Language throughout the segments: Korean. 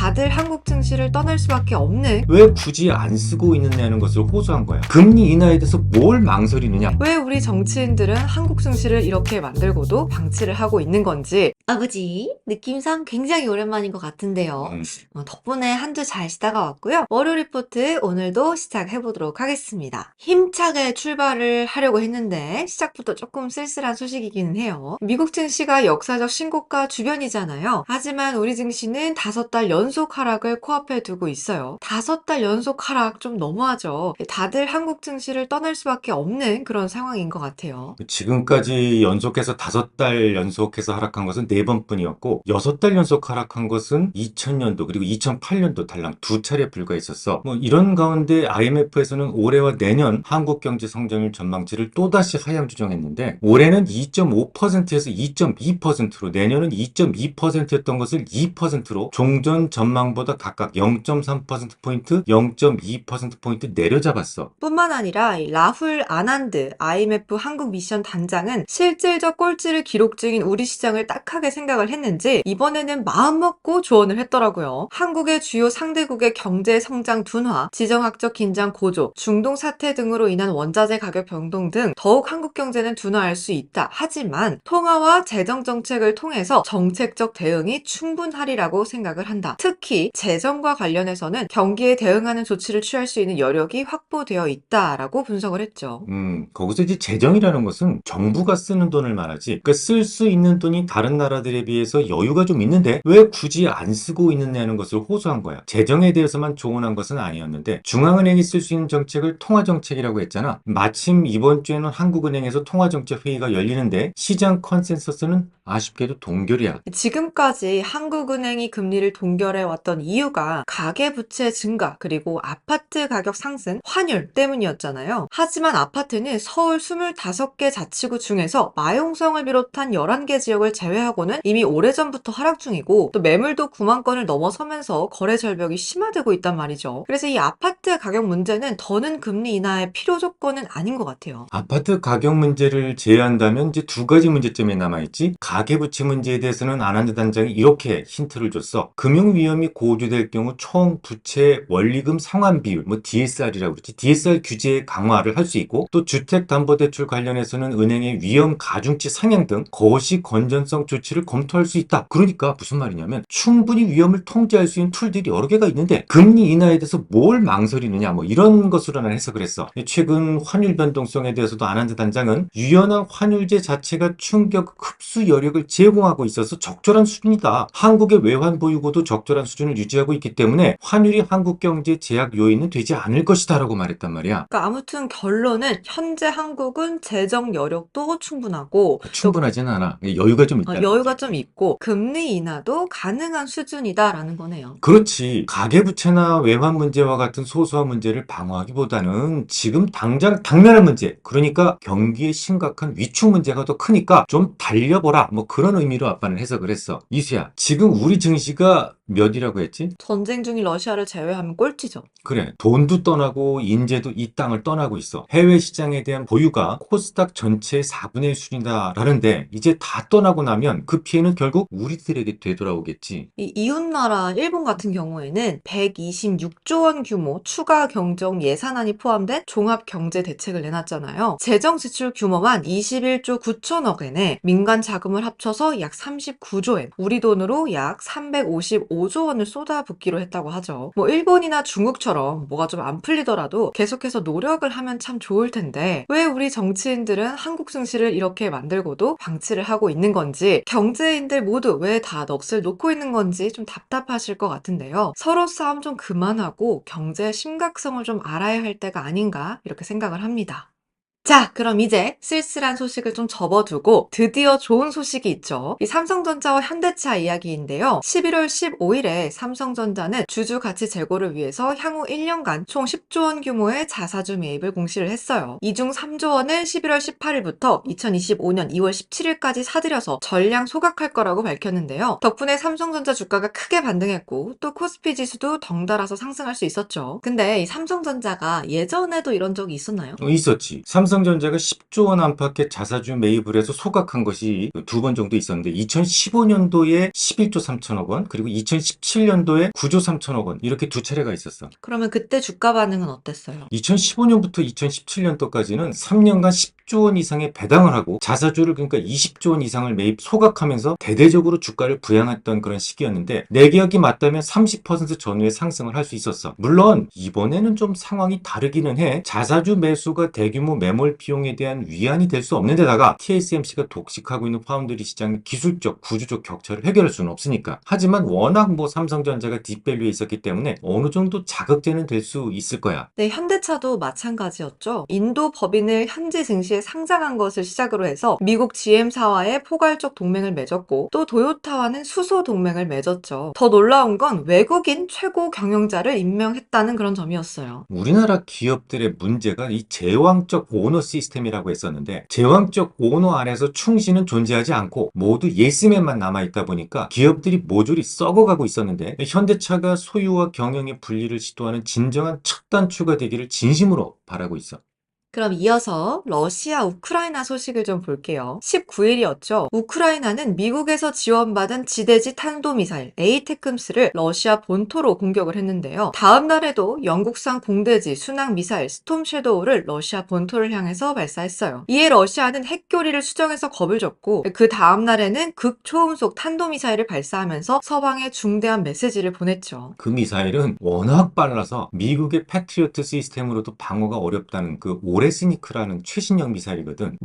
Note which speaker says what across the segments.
Speaker 1: 다들 한국 증시를 떠날 수밖에 없는,
Speaker 2: 왜 굳이 안 쓰고 있느냐는 것을 호소한 거야. 금리 인하에 대해서 뭘 망설이느냐.
Speaker 1: 왜 우리 정치인들은 한국 증시를 이렇게 만들고도 방치를 하고 있는 건지.
Speaker 3: 아버지, 느낌상 굉장히 오랜만인 것 같은데요. 덕분에 한 주 잘 쉬다가 왔고요. 월요 리포트 오늘도 시작해보도록 하겠습니다. 힘차게 출발을 하려고 했는데 시작부터 조금 쓸쓸한 소식이기는 해요.
Speaker 1: 미국 증시가 역사적 신고가 주변이잖아요. 하지만 우리 증시는 5달 연속 하락을 코앞에 두고 있어요. 5달 연속 하락 좀 너무하죠. 다들 한국 증시를 떠날 수밖에 없는 그런 상황인 것 같아요.
Speaker 2: 지금까지 연속해서 5달 연속해서 하락한 것은 4번뿐이었고 6달 연속 하락한 것은 2000년도 그리고 2008년도 달랑 2차례 불과했었어. 이런 가운데 IMF에서는 올해와 내년 한국 경제 성장률 전망치를 또다시 하향 조정했는데 올해는 2.5%에서 2.2%로 내년은 2.2%였던 것을 2%로 종전 전망보다 각각 0.3%포인트, 0.2%포인트 내려잡았어.
Speaker 1: 뿐만 아니라 이 라훌 아난드 IMF 한국 미션 단장은 실질적 꼴찌를 기록 중인 우리 시장을 딱하게 생각을 했는지 이번에는 마음먹고 조언을 했더라고요. 한국의 주요 상대국의 경제 성장 둔화, 지정학적 긴장 고조, 중동 사태 등으로 인한 원자재 가격 변동 등 더욱 한국 경제는 둔화할 수 있다. 하지만 통화와 재정 정책을 통해서 정책적 대응이 충분하리라고 생각을 한다. 특히 재정과 관련해서는 경기에 대응하는 조치를 취할 수 있는 여력이 확보되어 있다라고 분석을 했죠.
Speaker 2: 거기서 이제 재정이라는 것은 정부가 쓰는 돈을 말하지. 그러니까 쓸 수 있는 돈이 다른 나라들에 비해서 여유가 좀 있는데 왜 굳이 안 쓰고 있느냐는 것을 호소한 거야. 재정에 대해서만 조언한 것은 아니었는데 중앙은행이 쓸 수 있는 정책을 통화정책이라고 했잖아. 마침 이번 주에는 한국은행에서 통화정책 회의가 열리는데 시장 컨센서스는 아쉽게도 동결이야.
Speaker 1: 지금까지 한국은행이 금리를 동결해 왔던 이유가 가계부채 증가 그리고 아파트 가격 상승, 환율 때문이었잖아요. 하지만 아파트는 서울 25개 자치구 중에서 마용성을 비롯한 11개 지역을 제외하고는 이미 오래전부터 하락 중이고 또 매물도 9만 건을 넘어서면서 거래 절벽이 심화되고 있단 말이죠. 그래서 이 아파트 가격 문제는 더는 금리 인하의 필요 조건은 아닌 것 같아요.
Speaker 2: 아파트 가격 문제를 제외한다면 이제 두 가지 문제점이 남아있지. 가계부채 문제에 대해서는 아난드 단장이 이렇게 힌트를 줬어. 금융 위험이 고조될 경우 총 부채 원리금 상환 비율, DSR이라고 그러지. DSR 규제 강화를 할 수 있고 또 주택담보대출 관련해서는 은행의 위험 가중치 상향 등 거시 건전성 조치를 검토할 수 있다. 그러니까 무슨 말이냐면 충분히 위험을 통제할 수 있는 툴들이 여러 개가 있는데 금리 인하에 대해서 뭘 망설이느냐 이런 것으로 난 해석을 했어. 최근 환율 변동성에 대해서도 아난드 단장은 유연한 환율제 자체가 충격 흡수 여력을 제공하고 있어서 적절한 수준이다. 한국의 외환 보유고도 적절한 수준을 유지하고 있기 때문에 환율이 한국 경제 제약 요인은 되지 않을 것이다 라고 말했단 말이야.
Speaker 1: 그러니까 아무튼 결론은 현재 한국은 재정 여력도 충분하고
Speaker 2: 충분하지는 않아. 여유가 좀 있다.
Speaker 1: 여유가 좀 있고 금리 인하도 가능한 수준이다라는 거네요.
Speaker 2: 그렇지. 가계부채나 외환 문제와 같은 소소한 문제를 방어하기보다는 지금 당장 당면한 문제, 그러니까 경기에 심각한 위축 문제가 더 크니까 좀 달려보라. 그런 의미로 아빠는 해석을 했어. 이수야, 지금 우리 증시가 몇이라고 했지?
Speaker 1: 전쟁 중인 러시아를 제외하면 꼴찌죠.
Speaker 2: 그래. 돈도 떠나고 인재도 이 땅을 떠나고 있어. 해외 시장에 대한 보유가 코스닥 전체의 4분의 1 수준이다라는데 이제 다 떠나고 나면 그 피해는 결국 우리들에게 되돌아오겠지.
Speaker 1: 이 이웃나라 일본 같은 경우에는 126조 원 규모 추가 경정 예산안이 포함된 종합경제 대책을 내놨잖아요. 재정 지출 규모만 21조 9천억 엔에 민간 자금을 합쳐서 약 39조 엔, 우리 돈으로 약 355조 원을 쏟아붓기로 했다고 하죠. 일본이나 중국처럼 뭐가 좀 안 풀리더라도 계속해서 노력을 하면 참 좋을 텐데 왜 우리 정치인들은 한국 증시를 이렇게 만들고도 방치를 하고 있는 건지, 경제인들 모두 왜 다 넋을 놓고 있는 건지 좀 답답하실 것 같은데요. 서로 싸움 좀 그만하고 경제의 심각성을 좀 알아야 할 때가 아닌가 이렇게 생각을 합니다. 자, 그럼 이제 쓸쓸한 소식을 좀 접어두고 드디어 좋은 소식이 있죠. 이 삼성전자와 현대차 이야기인데요. 11월 15일에 삼성전자는 주주 가치 제고를 위해서 향후 1년간 총 10조 원 규모의 자사주 매입을 공시를 했어요. 이 중 3조 원을 11월 18일부터 2025년 2월 17일까지 사들여서 전량 소각할 거라고 밝혔는데요. 덕분에 삼성전자 주가가 크게 반등했고 또 코스피 지수도 덩달아서 상승할 수 있었죠. 근데 이 삼성전자가 예전에도 이런 적이 있었나요?
Speaker 2: 있었지. 삼성 삼성전자가 10조 원 안팎의 자사주 매입을 해서 소각한 것이 2번 정도 있었는데 2015년도에 11조 3천억 원, 그리고 2017년도에 9조 3천억 원 이렇게 두 차례가 있었어.
Speaker 3: 그러면 그때 주가 반응은 어땠어요?
Speaker 2: 2015년부터 2017년도까지는 3년간 10조 원 이상의 배당을 하고 자사주를 그러니까 20조 원 이상을 매입 소각하면서 대대적으로 주가를 부양했던 그런 시기였는데 내 기억이 맞다면 30% 전후의 상승을 할 수 있었어. 물론 이번에는 좀 상황이 다르기는 해. 자사주 매수가 대규모 매몰 비용에 대한 위안이 될 수 없는 데다가 TSMC가 독식하고 있는 파운드리 시장의 기술적, 구조적 격차를 해결할 수는 없으니까. 하지만 워낙 삼성전자가 딥밸류에 있었기 때문에 어느 정도 자극제는 될 수 있을 거야.
Speaker 3: 네, 현대차도 마찬가지였죠. 인도 법인을 현지 증시에 상장한 것을 시작으로 해서 미국 GM사와의 포괄적 동맹을 맺었고 또 도요타와는 수소 동맹을 맺었죠. 더 놀라운 건 외국인 최고 경영자를 임명했다는 그런 점이었어요.
Speaker 2: 우리나라 기업들의 문제가 이 제왕적 오너 시스템이라고 했었는데 제왕적 오너 안에서 충신은 존재하지 않고 모두 예스맨만 남아있다 보니까 기업들이 모조리 썩어가고 있었는데 현대차가 소유와 경영의 분리를 시도하는 진정한 첫 단추가 되기를 진심으로 바라고 있어.
Speaker 3: 그럼 이어서 러시아, 우크라이나 소식을 좀 볼게요. 19일이었죠. 우크라이나는 미국에서 지원받은 지대지 탄도미사일 에이테크스를 러시아 본토로 공격을 했는데요. 다음 날에도 영국산 공대지 순항 미사일 스톰 섀도우를 러시아 본토를 향해서 발사했어요. 이에 러시아는 핵교리를 수정해서 겁을 줬고 그 다음 날에는 극초음속 탄도미사일을 발사하면서 서방에 중대한 메시지를 보냈죠.
Speaker 2: 그 미사일은 워낙 빨라서 미국의 패트리어트 시스템으로도 방어가 어렵다는 그 오레스니크라는 최신형 미사일이거든.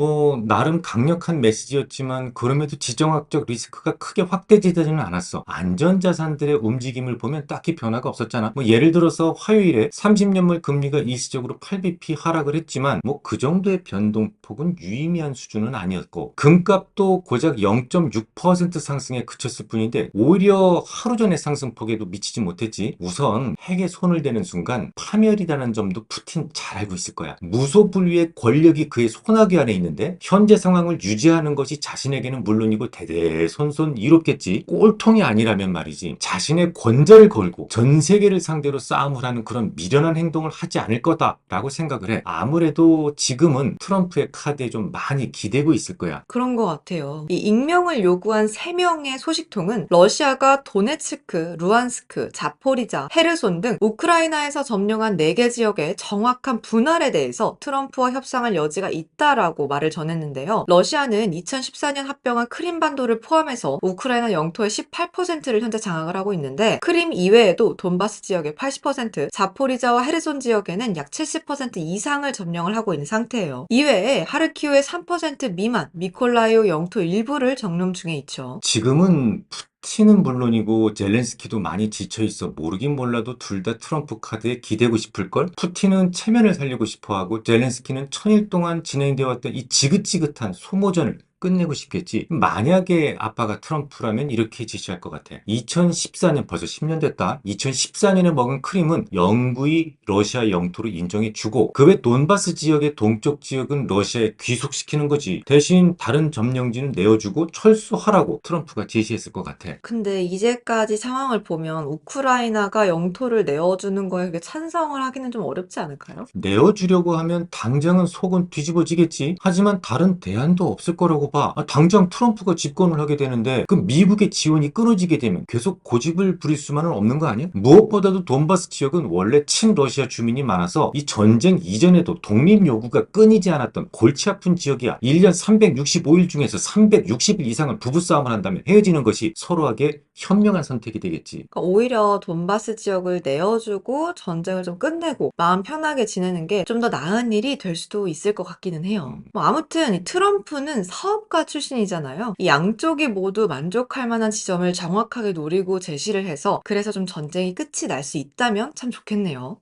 Speaker 2: 나름 강력한 메시지였지만 그럼에도 지정학적 리스크가 크게 확대되지는 않았어. 안전자산들의 움직임을 보면 딱히 변화가 없었잖아. 예를 들어서 화요일에 30년물 금리가 일시적으로 8bp 하락을 했지만 그 정도의 변동폭은 유의미한 수준은 아니었고 금값도 고작 0.6% 상승에 그쳤을 뿐인데 오히려 하루 전의 상승폭에도 미치지 못했지. 우선 핵에 손을 대는 순간 파멸이라는 점도 푸틴 잘 알고 있을 거야. 무소불위의 권력이 그의 손아귀 안에 있는데 현재 상황을 유지하는 것이 자신에게는 물론이고 대대손손 이롭겠지. 꼴통이 아니라면 말이지. 자신의 권좌를 걸고 전 세계를 상대로 싸움을 하는 그런 미련한 행동을 하지 않을 거다라고 생각을 해. 아무래도 지금은 트럼프의 카드에 좀 많이 기대고 있을 거야.
Speaker 3: 그런 것 같아요. 이 익명을 요구한 3명의 소식통은 러시아가 도네츠크, 루안스크, 자포리자, 헤르손 등 우크라이나에서 점령한 4개 지역의 정확한 분할에 대해서 트럼프와 협상할 여지가 있다라고 말을 전했는데요. 러시아는 2014년 합병한 크림반도를 포함해서 우크라이나 영토의 18%를 현재 장악을 하고 있는데 크림 이외에도 돈바스 지역의 80%, 자포리자와 헤르손 지역에는 약 70% 이상을 점령을 하고 있는 상태예요. 이외에 하르키우의 3% 미만, 미콜라이오 영토 일부를 점령 중에 있죠.
Speaker 2: 지금은 푸틴은 물론이고 젤렌스키도 많이 지쳐있어. 모르긴 몰라도 둘 다 트럼프 카드에 기대고 싶을걸? 푸틴은 체면을 살리고 싶어하고 젤렌스키는 천일 동안 진행되어 왔던 이 지긋지긋한 소모전을 끝내고 싶겠지. 만약에 아빠가 트럼프라면 이렇게 지시할 것 같아. 2014년 벌써 10년 됐다. 2014년에 먹은 크림은 영구히 러시아 영토로 인정해주고 그 외 돈바스 지역의 동쪽 지역은 러시아에 귀속시키는 거지. 대신 다른 점령지는 내어주고 철수하라고 트럼프가 지시했을 것 같아.
Speaker 3: 근데 이제까지 상황을 보면 우크라이나가 영토를 내어주는 거에 그게 찬성을 하기는 좀 어렵지 않을까요?
Speaker 2: 내어주려고 하면 당장은 속은 뒤집어지겠지. 하지만 다른 대안도 없을 거라고 봐. 당장 트럼프가 집권을 하게 되는데 그 미국의 지원이 끊어지게 되면 계속 고집을 부릴 수만은 없는 거 아니야? 무엇보다도 돈바스 지역은 원래 친러시아 주민이 많아서 이 전쟁 이전에도 독립 요구가 끊이지 않았던 골치 아픈 지역이야. 1년 365일 중에서 360일 이상은 부부싸움을 한다면 헤어지는 것이 서로에게 현명한 선택이 되겠지.
Speaker 3: 그러니까 오히려 돈바스 지역을 내어주고 전쟁을 좀 끝내고 마음 편하게 지내는 게 좀 더 나은 일이 될 수도 있을 것 같기는 해요. 아무튼 이 트럼프는 사업가 출신이잖아요. 이 양쪽이 모두 만족할 만한 지점을 정확하게 노리고 제시를 해서 그래서 좀 전쟁이 끝이 날 수 있다면 참 좋겠네요.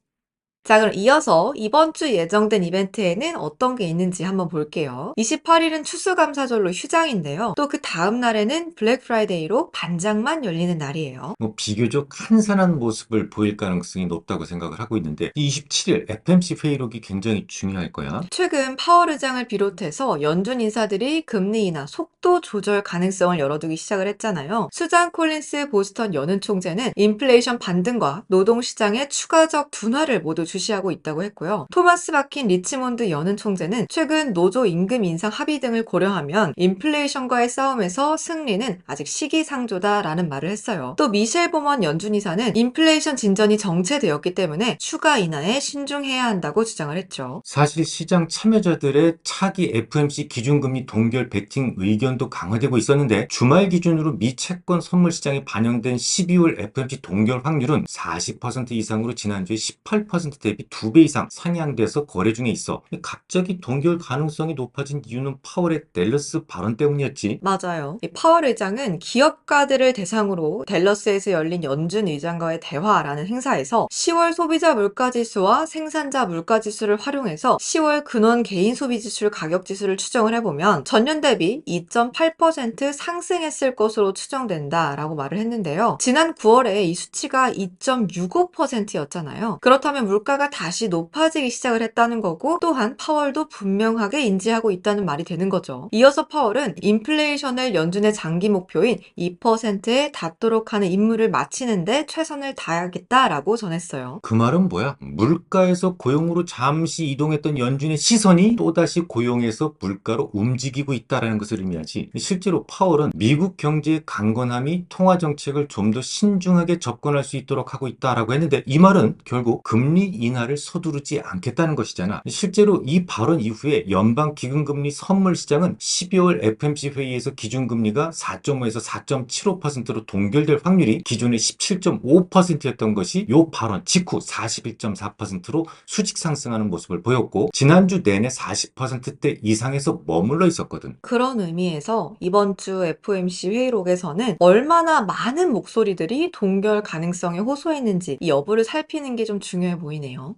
Speaker 3: 자, 그럼 이어서 이번 주 예정된 이벤트에는 어떤 게 있는지 한번 볼게요. 28일은 추수감사절로 휴장인데요. 또 그 다음 날에는 블랙 프라이데이로 반장만 열리는 날이에요.
Speaker 2: 비교적 한산한 모습을 보일 가능성이 높다고 생각을 하고 있는데 27일 FMC 회의록이 굉장히 중요할 거야.
Speaker 3: 최근 파월 의장을 비롯해서 연준 인사들이 금리 인하 속도 조절 가능성을 열어두기 시작을 했잖아요. 수잔 콜린스 보스턴 연은 총재는 인플레이션 반등과 노동시장의 추가적 둔화를 모두
Speaker 1: 주시하고 있다고 했고요. 토마스 바킨 리치몬드 연은 총재는 최근 노조 임금 인상 합의 등을 고려하면 인플레이션과의 싸움에서 승리는 아직 시기상조다라는 말을 했어요. 또 미셸 보먼 연준이사는 인플레이션 진전이 정체되었기 때문에 추가 인하에 신중해야 한다고 주장을 했죠.
Speaker 2: 사실 시장 참여자들의 차기 FOMC 기준금리 동결 베팅 의견도 강화되고 있었는데 주말 기준으로 미 채권 선물 시장에 반영된 12월 FOMC 동결 확률은 40% 이상으로 지난주에 18% 대비 2배 이상 상향돼서 거래 중에 있어. 갑자기 동결 가능성이 높아진 이유는 파월의 댈러스 발언 때문이었지.
Speaker 1: 맞아요. 이 파월 의장은 기업가들을 대상으로 댈러스에서 열린 연준 의장과의 대화라는 행사에서 10월 소비자 물가지수와 생산자 물가지수를 활용해서 10월 근원 개인 소비지출 가격지수를 추정을 해보면 전년 대비 2.8% 상승했을 것으로 추정된다라고 말을 했는데요. 지난 9월에 이 수치가 2.65%였잖아요. 그렇다면 물가가 다시 높아지기 시작을 했다는 거고 또한 파월도 분명하게 인지하고 있다는 말이 되는 거죠. 이어서 파월은 인플레이션을 연준의 장기 목표인 2%에 닿도록 하는 임무를 마치는데 최선을 다하겠다라고 전했어요.
Speaker 2: 그 말은 뭐야? 물가에서 고용으로 잠시 이동했던 연준의 시선이 또다시 고용에서 물가로 움직이고 있다는 것을 의미하지. 실제로 파월은 미국 경제의 강건함이 통화 정책을 좀 더 신중하게 접근할 수 있도록 하고 있다라고 했는데 이 말은 결국 금리 인하를 서두르지 않겠다는 것이잖아. 실제로 이 발언 이후에 연방 기금금리 선물 시장은 12월 FOMC 회의에서 기준금리가 4.5에서 4.75%로 동결될 확률이 기존의 17.5%였던 것이 이 발언 직후 41.4%로 수직 상승하는 모습을 보였고 지난주 내내 40%대 이상에서 머물러 있었거든.
Speaker 1: 그런 의미에서 이번 주 FOMC 회의록에서는 얼마나 많은 목소리들이 동결 가능성에 호소했는지 이 여부를 살피는 게 좀 중요해 보이네요.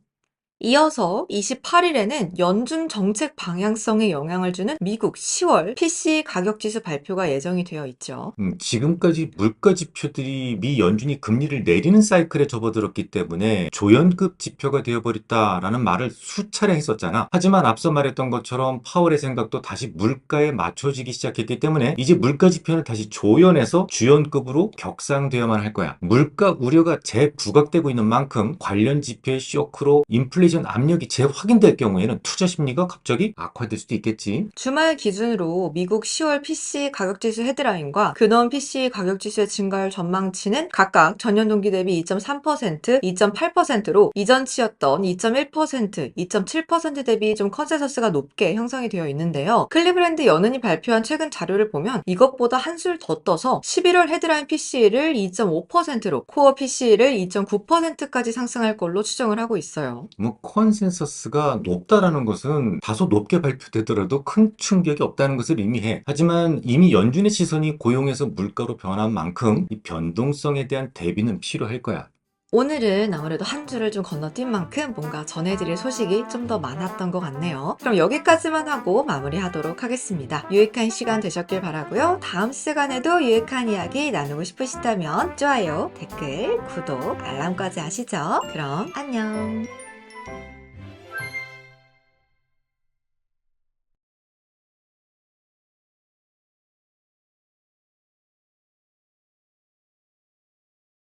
Speaker 1: 이어서 28일에는 연준 정책 방향성에 영향을 주는 미국 10월 PCE 가격지수 발표가 예정이 되어 있죠.
Speaker 2: 지금까지 물가 지표들이 미 연준이 금리를 내리는 사이클에 접어들었기 때문에 조연급 지표가 되어버렸다라는 말을 수차례 했었잖아. 하지만 앞서 말했던 것처럼 파월의 생각도 다시 물가에 맞춰지기 시작했기 때문에 이제 물가 지표는 다시 조연에서 주연급으로 격상되어야만 할 거야. 물가 우려가 재부각되고 있는 만큼 관련 지표의 쇼크로 인플레이션 압력이 재확인될 경우에는 투자 심리가 갑자기 악화될 수도 있겠지.
Speaker 1: 주말 기준으로 미국 10월 PCE 가격지수 헤드라인과 근원 PCE 가격지수의 증가율 전망치는 각각 전년 동기 대비 2.3%, 2.8%로 이전치였던 2.1%, 2.7% 대비 좀 컨센서스가 높게 형성이 되어 있는데요. 클리브랜드 연은이 발표한 최근 자료를 보면 이것보다 한술 더 떠서 11월 헤드라인 PCE를 2.5%로 코어 PCE를 2.9%까지 상승할 걸로 추정을 하고 있어요.
Speaker 2: 컨센서스가 높다라는 것은 다소 높게 발표되더라도 큰 충격이 없다는 것을 의미해. 하지만 이미 연준의 시선이 고용에서 물가로 변한 만큼 이 변동성에 대한 대비는 필요할 거야.
Speaker 1: 오늘은 아무래도 한 주를 좀 건너뛴 만큼 뭔가 전해드릴 소식이 좀 더 많았던 것 같네요. 그럼 여기까지만 하고 마무리하도록 하겠습니다. 유익한 시간 되셨길 바라고요. 다음 시간에도 유익한 이야기 나누고 싶으시다면 좋아요, 댓글, 구독, 알람까지 하시죠. 그럼 안녕.